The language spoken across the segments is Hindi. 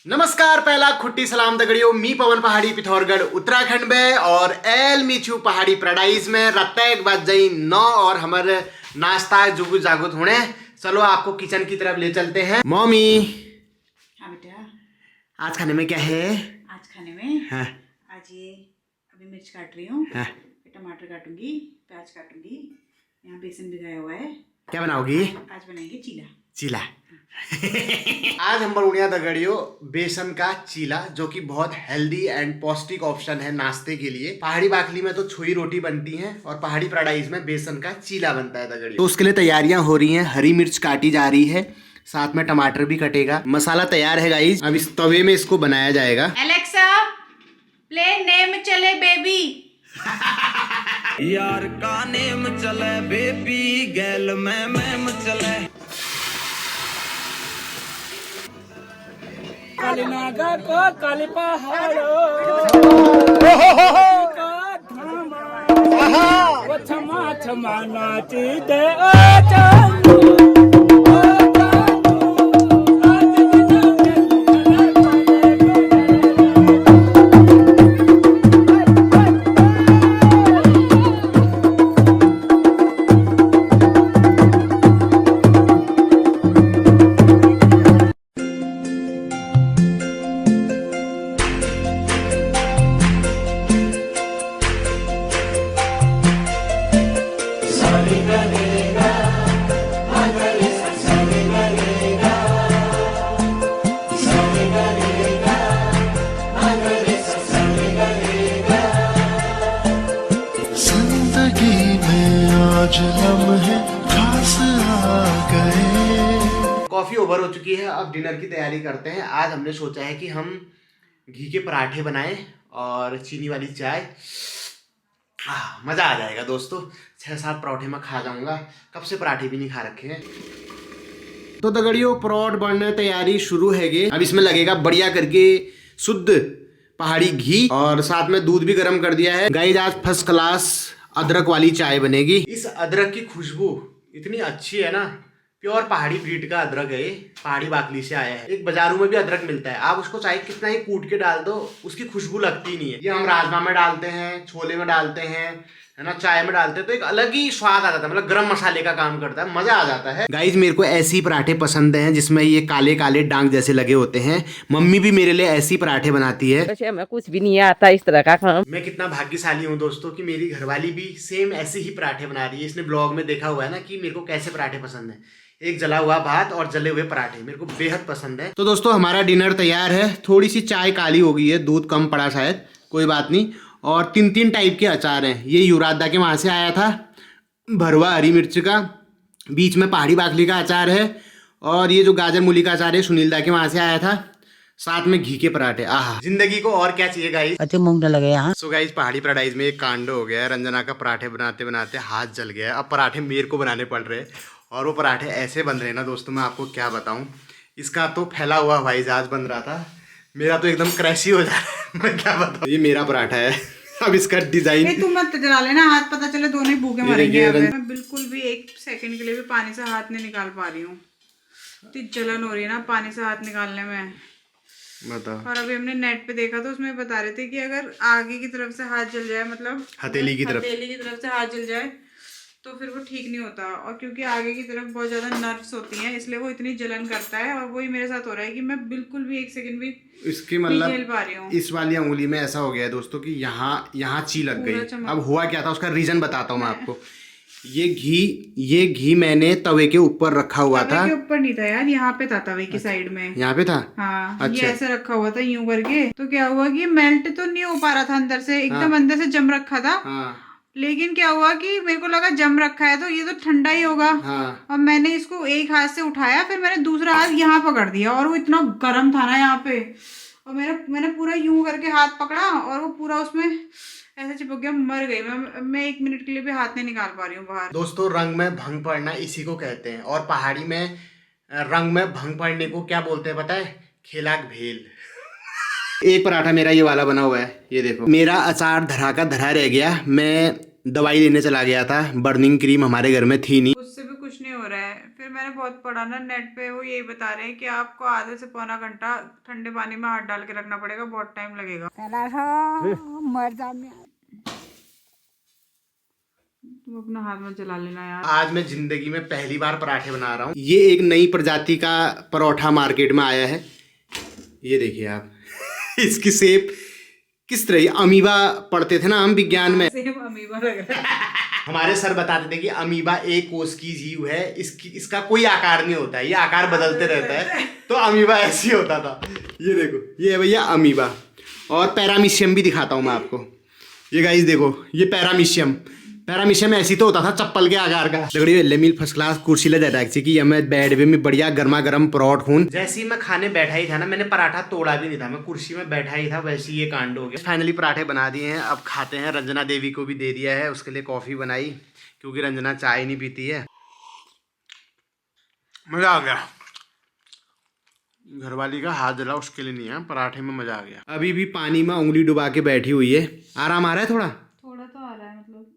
नमस्कार, पहला खुट्टी सलाम दगड़ियों। मी पवन पहाड़ी पिथौरगढ़ उत्तराखंड में और एल मीछू पहाड़ी पैराडाइज में रत्ता एक बात जई 9 और हमारे नाश्ता जुगु जागुत होने। चलो आपको किचन की तरफ ले चलते हैं। मम्मी, हाँ बेटा, आज खाने में क्या है? आज खाने में हाँ। आज ये अभी मिर्च काट रही हूँ, हाँ। टमाटर काटूंगी, प्याज काटूंगी, यहाँ बेसन भिगाया हुआ है। क्या बनाओगी? आज बनाएंगे चीला। चीला। आज हम बढ़िया दगड़ियों बेसन का चीला, जो कि बहुत हेल्दी एंड पौष्टिक ऑप्शन है नाश्ते के लिए। पहाड़ी बाखली में तो छुई रोटी बनती है और पहाड़ी पैराडाइज में बेसन का चीला बनता है दगड़ियों। तो उसके लिए तैयारियां हो रही हैं। हरी मिर्च काटी जा रही है, साथ में टमाटर भी कटेगा। मसाला तैयार है गाइस, अब इस तवे में इसको बनाया जाएगा। एलेक्सा, प्ले नेम चले बेबी। यार का नेम चले बेबी, गैल में मैम चले। काली नागा को काली पहाड़ो का धामा वो थमा थमा नाची दे ओ चांदू। कॉफी ओवर हो चुकी है, अब डिनर की तैयारी करते हैं। आज हमने सोचा है कि हम घी के पराठे बनाएं और चीनी वाली चाय। मज़ा आ जाएगा दोस्तों। 6-7 पराठे मैं खा जाऊंगा, कब से पराठे भी नहीं खा रखे हैं। तो दगड़ियों परोठ बनने तैयारी शुरू है। अब इसमें लगेगा बढ़िया करके शुद्ध पहाड़ी घी और साथ में दूध भी गर्म कर दिया है। गाइस आज फर्स्ट क्लास अदरक वाली चाय बनेगी। इस अदरक की खुशबू इतनी अच्छी है ना, प्योर पहाड़ी ब्रीड का अदरक है, पहाड़ी बाकली से आया है। एक बाजारों में भी अदरक मिलता है, आप उसको चाहे कितना ही कूट के डाल दो, उसकी खुशबू लगती नहीं है। ये हम राजमा में डालते हैं, छोले में डालते हैं, है ना, चाय में डालते हैं, तो एक अलग ही स्वाद आ जाता है। मतलब गरम मसाले का काम करता है, मजा आ जाता है। गाइज मेरे को ऐसी पराठे पसंद हैं जिसमें ये काले काले डांग जैसे लगे होते हैं। मम्मी भी मेरे लिए ऐसी पराठे बनाती है। वैसे हमें कुछ भी नहीं आता इस तरह का काम। मैं कितना भाग्यशाली हूँ दोस्तों कि मेरी घरवाली भी सेम ऐसे ही पराठे बना रही है। इसने ब्लॉग में देखा हुआ है ना कि मेरे को कैसे पराठे पसंद है। एक जला हुआ भात और जले हुए पराठे मेरे को बेहद पसंद है। तो दोस्तों हमारा डिनर तैयार है। थोड़ी सी चाय काली हो गई है, दूध कम पड़ा शायद, कोई बात नहीं। और 3 टाइप के अचार हैं। ये युवराजदा के वहाँ से आया था, भरवा हरी मिर्च का, बीच में पहाड़ी बाखली का अचार है, और ये जो गाजर मूली का अचार है सुनीलदा के वहाँ से आया था, साथ में घी के पराठे। आहा, जिंदगी को और क्या चाहिए गाइस। अच्छे मूंग न लगे यहाँ। सो गाइस पहाड़ी पैराडाइज में एक कांड हो गया है। रंजना का पराठे बनाते बनाते हाथ जल गया है। अब पराठे मेरे को बनाने पड़ रहे हैं, और वो पराठे ऐसे बन रहे हैं ना दोस्तों, मैं आपको क्या बताऊं। इसका तो फैला हुआ हवाई जहाज बन रहा था, मेरा तो एकदम क्रैश ही हो जा रहा है। मैं क्या बताऊं। ये मेरा पराठा है। अब इसका डिजाइन तुम मत जला लेना हाथ, पता चले दोनों ही भूखे मरेंगे। मैं बिल्कुल भी 1 सेकंड के लिए भी पानी से हाथ नहीं निकाल पा रही हूँ। इतनी जलन हो रही है ना पानी से हाथ निकालने में। बताओ। और अभी हमने नेट पे देखा तो उसमें बता रहे थे कि अगर आगे की तरफ से हाथ जल जाए, मतलब हथेली की तरफ से हाथ जल जाए, तो फिर वो ठीक नहीं होता। और क्योंकि आगे की तरफ बहुत ज्यादा नर्व्स होती हैं, इसलिए वो इतनी जलन करता है। और वही मेरे साथ हो रहा है कि मैं बिल्कुल भी 1 सेकंड भी इसकी नहीं झेल मतलब पा रही हूँ। इस वाली अंगुली में ऐसा हो गया है दोस्तों कि यहाँ ची लग गई। अब हुआ क्या था उसका रीजन बताता हूँ मैं आपको। ये घी मैंने तवे के ऊपर रखा हुआ था। तवे के ऊपर नहीं था यार, यहाँ पे था, तवे की साइड में। यहाँ पे था? हाँ। अच्छा। ये ऐसे रखा हुआ था यूं करके। तो क्या हुआ कि मेल्ट तो नहीं हो पा रहा था अंदर से, एकदम अंदर से जम रखा था। हाँ। लेकिन क्या हुआ कि मेरे को लगा जम रखा है तो ये तो ठंडा ही होगा। हाँ। और मैंने इसको एक हाथ से उठाया, फिर मैंने दूसरा हाथ यहाँ पकड़ दिया, और वो इतना गर्म था ना यहाँ पे। और मैंने पूरा यूं करके हाथ पकड़ा और वो पूरा उसमें ऐसे चिपक गया, मर गई मैं 1 मिनट के लिए भी हाथ नहीं निकाल पा रही हूँ बाहर। दोस्तों रंग में भंग पड़ना इसी को कहते हैं, और पहाड़ी में रंग में भंग पड़ने को क्या बोलते हैं पता है? खेलाक भेल। एक पराठा मेरा ये वाला बना हुआ है, ये देखो। मेरा अचार धरा का धरा रह गया। मैं दवाई लेने चला गया था, बर्निंग क्रीम हमारे घर में थी नहीं। उससे भी कुछ नहीं हो रहा है। फिर मैंने बहुत पढ़ा ना नेट पे, वो यही बता रहे हैं कि आपको आधे से पौना घंटा ठंडे पानी में हाथ डाल के रखना पड़ेगा, बहुत टाइम लगेगा। मर जाने। तुम अपना हाथ में चला लेना यार। आज मैं जिंदगी में पहली बार पराठे बना रहा हूँ। ये एक नई प्रजाति का परोठा मार्केट में आया है, ये देखिए आप। इसकी शेप किस तरह, अमीबा पढ़ते थे ना हम विज्ञान में, सेम अमीबा लग रहा है। हमारे सर बताते थे कि अमीबा एक कोष की जीव है, इसका कोई आकार नहीं होता है, ये आकार बदलते रहता है। तो अमीबा ऐसे ही होता था। ये देखो, ये है भैया अमीबा। और पैरामीशियम भी दिखाता हूँ मैं आपको। ये गाइस देखो, ये पैरामीशियम ऐसी तो होता था चप्पल के आकार का। लकड़ी वेल्ले मिल फर्स्ट क्लास कुर्सी ले जाता है कि मैं बेड में बढ़िया गर्मा गर्म परोठ खून। जैसे ही मैं खाने बैठा ही था ना, मैंने पराठा तोड़ा भी नहीं था, मैं कुर्सी में बैठा ही था, वैसे ही ये कांड हो गया। फाइनली पराठे बना दिए हैं, अब खाते हैं। रंजना देवी को भी दे दिया है, उसके लिए कॉफी बनाई क्योंकि रंजना चाय नहीं पीती है। मजा आ गया। घरवाली का हाथ जला, उसके लिए नहीं है, पराठे में मजा आ गया। अभी भी पानी में उंगली डुबा के बैठी हुई है। आराम आ रहा है थोड़ा तो आ रहा है। मतलब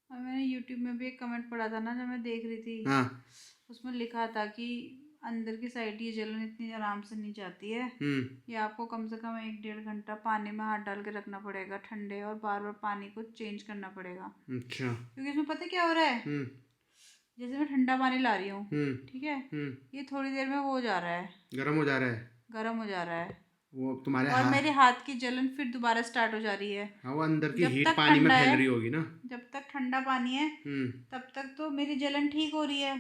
मैंने YouTube में भी एक कमेंट पढ़ा था ना, जब मैं देख रही थी। हाँ। उसमें लिखा था कि अंदर की साइड ये जलन इतनी आराम से नहीं जाती है, ये आपको कम से कम 1-1.5 घंटा पानी में हाथ डाल के रखना पड़ेगा ठंडे, और बार बार पानी को चेंज करना पड़ेगा। अच्छा। क्योंकि इसमें पता क्या हो रहा है, जैसे मैं ठंडा पानी ला रही हूँ, ठीक है, ये थोड़ी देर में वो हो जा रहा है, गर्म हो जा रहा है वो तुम्हारे और मेरे हाथ की जलन फिर दोबारा स्टार्ट हो जा रही है। हाँ, वो अंदर की हीट पानी में फैल रही होगी ना। जब तक ठंडा पानी है तब तक तो मेरी जलन ठीक हो रही है।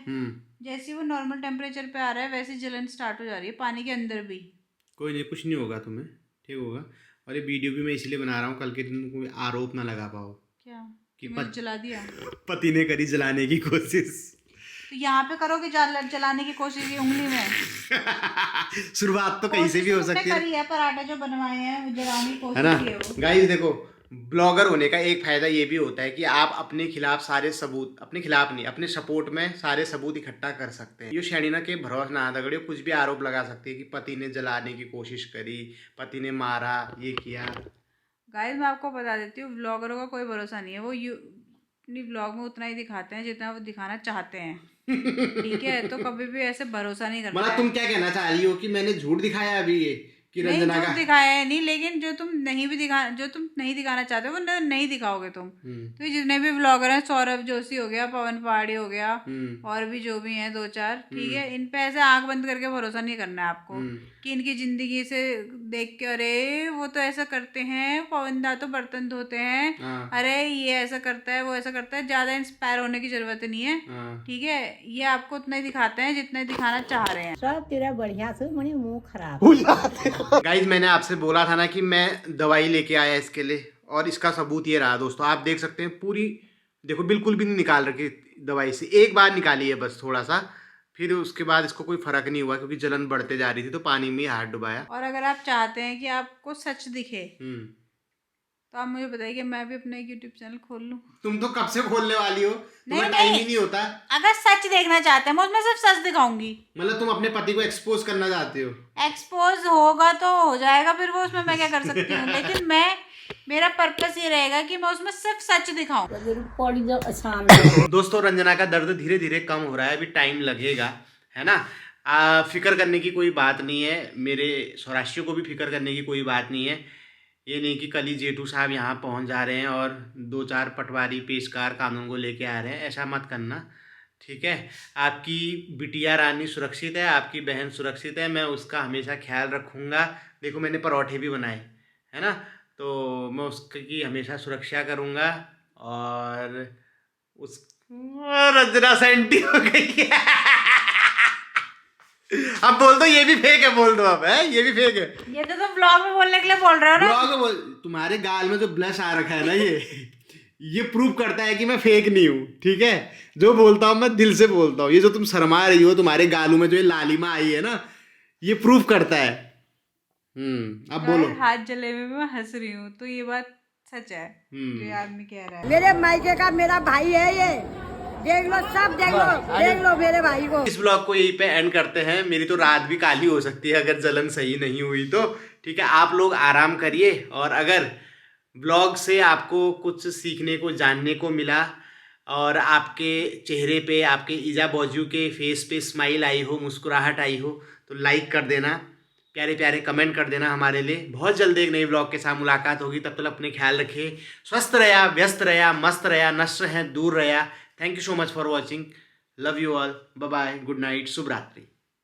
जैसे वो नॉर्मल टेम्परेचर पे आ रहा है, वैसे जलन स्टार्ट हो जा रही है पानी के अंदर भी। कोई नहीं, कुछ नहीं होगा तुम्हें, ठीक होगा। और ये वीडियो भी मैं इसलिए बना रहा हूँ, कल के दिन कोई आरोप ना लगा पाओ क्या कि मैंने जला दिया। पति ने करी जलाने की कोशिश, तो यहाँ पे करोगे जलाने की कोशिश उंगली में। शुरुआत तो कहीं से भी हो सकती करी है, पराठे जो बनवाए हैं जलाने की कोशिश है ना। की है वो। गाइस देखो, ब्लॉगर होने का एक फायदा ये भी होता है कि आप अपने खिलाफ सारे सबूत, अपने खिलाफ नहीं, अपने सपोर्ट में सारे सबूत इकट्ठा कर सकते हैं। ये शैनीना के भरोसा ना दगड़ियो, कुछ भी आरोप लगा सकती है कि पति ने जलाने की कोशिश करी, पति ने मारा, ये किया। गाइस मैं आपको बता देती हूँ, ब्लॉगरों का कोई भरोसा नहीं है। वो अपनी ब्लॉग में उतना ही दिखाते हैं जितना वो दिखाना चाहते हैं, ठीक है। तो कभी भी ऐसे भरोसा नहीं करना। मतलब तुम क्या कहना चाह रही हो कि मैंने झूठ दिखाया अभी ये कि नहीं, रंजना का दिखाया है नहीं, लेकिन जो तुम नहीं दिखाना चाहते हो वो नहीं दिखाओगे तुम। तो ये जितने भी व्लॉगर हैं, सौरभ जोशी हो गया, पवन पहाड़ी हो गया, और भी जो भी हैं 2-4, ठीक है, इन पे ऐसे आंख बंद करके भरोसा नहीं करना है आपको कि इनकी जिंदगी से देख के अरे वो तो ऐसा करते हैं, पवन दा तो बर्तन धोते हैं, अरे ये ऐसा करता है, वो ऐसा करता है। ज्यादा इंस्पायर होने की जरूरत नहीं है, ठीक है। ये आपको उतना ही दिखाते हैं जितना दिखाना चाह रहे हैं। सब तेरा बढ़िया से मुझे मुंह खराब। गाइज मैंने आपसे बोला था ना कि मैं दवाई लेके आया इसके लिए, और इसका सबूत ये रहा दोस्तों। आप देख सकते हैं, पूरी देखो बिल्कुल भी नहीं निकाल रखी दवाई से, एक बार निकाली है बस थोड़ा सा, फिर उसके बाद इसको कोई फर्क नहीं हुआ क्योंकि जलन बढ़ते जा रही थी, तो पानी में हाथ डुबाया। और अगर आप चाहते हैं कि आपको सच दिखे तो आप मुझे बताइए कि मैं भी अपना एक YouTube चैनल खोल लूं। तुम तो कब से खोलने वाली हो, तुम्हें टाइम ही नहीं होता। अगर सच देखना चाहते हैं, मैं उसमें सिर्फ सच दिखाऊंगी। मतलब तुम अपने पति को एक्सपोज करना चाहते हो। एक्सपोज होगा तो हो जाएगा, फिर वो उसमें मैं क्या कर सकती हूँ। लेकिन मेरा पर्पस ये रहेगा कि मैं उसमें सिर्फ सच दिखाऊं। दोस्तों रंजना का दर्द धीरे धीरे कम हो रहा है, अभी टाइम लगेगा, है ना। फिक्र करने की कोई बात नहीं है, मेरे सौराष्ट्रियों को भी फिक्र करने की कोई बात नहीं है। ये नहीं कि कल ही जेठू साहब यहाँ पहुँच जा रहे हैं और 2-4 पटवारी पेशकार कानून को लेके आ रहे हैं, ऐसा मत करना, ठीक है। आपकी बिटिया रानी सुरक्षित है, आपकी बहन सुरक्षित है, मैं उसका हमेशा ख्याल रखूँगा। देखो मैंने परोठे भी बनाए, है ना, तो मैं उसकी हमेशा सुरक्षा करूँगा। और उस रंजना सेंटी हो गई अब बोल दो ये भी फेक है, बोल दो अब, है ये भी फेक है। ये तो तुम ब्लॉग में बोलने के लिए बोल रहे हो ना। ब्लॉग में तुम्हारे गाल में जो ब्लश आ रखा है ना, ये प्रूव करता है कि मैं फेक नहीं हूँ, ठीक है। जो बोलता हूँ मैं दिल से बोलता हूँ। ये जो तुम शर्मा रही हो, तुम्हारे गालों में जो ये लालिमा आई है ना, ये प्रूव करता है। अब बोलो। हाथ जले में मैं हंस रही हूँ, तो ये बात सच है जो ये आदमी कह रहा है। मेरे मायके का मेरा भाई है ये, देख लो सब, देख लो मेरे भाई को। इस ब्लॉग को यहीं पे एंड करते हैं। मेरी तो रात भी काली हो सकती है अगर जलन सही नहीं हुई तो, ठीक है। आप लोग आराम करिए, और अगर व्लॉग से आपको कुछ सीखने को, जानने को मिला और आपके चेहरे पे, आपके ईजा बॉजू के फेस पे स्माइल आई हो, मुस्कुराहट आई हो तो लाइक कर देना, प्यारे प्यारे कमेंट कर देना हमारे लिए। बहुत जल्दी एक नई व्लॉग के साथ मुलाकात होगी, तब तक अपने ख्याल रखें, स्वस्थ रहा, व्यस्त रहा, मस्त रहा, नष्ट रहें, दूर रहा। Thank you so much for watching, love you all, bye bye, good night, शुभ रात्रि।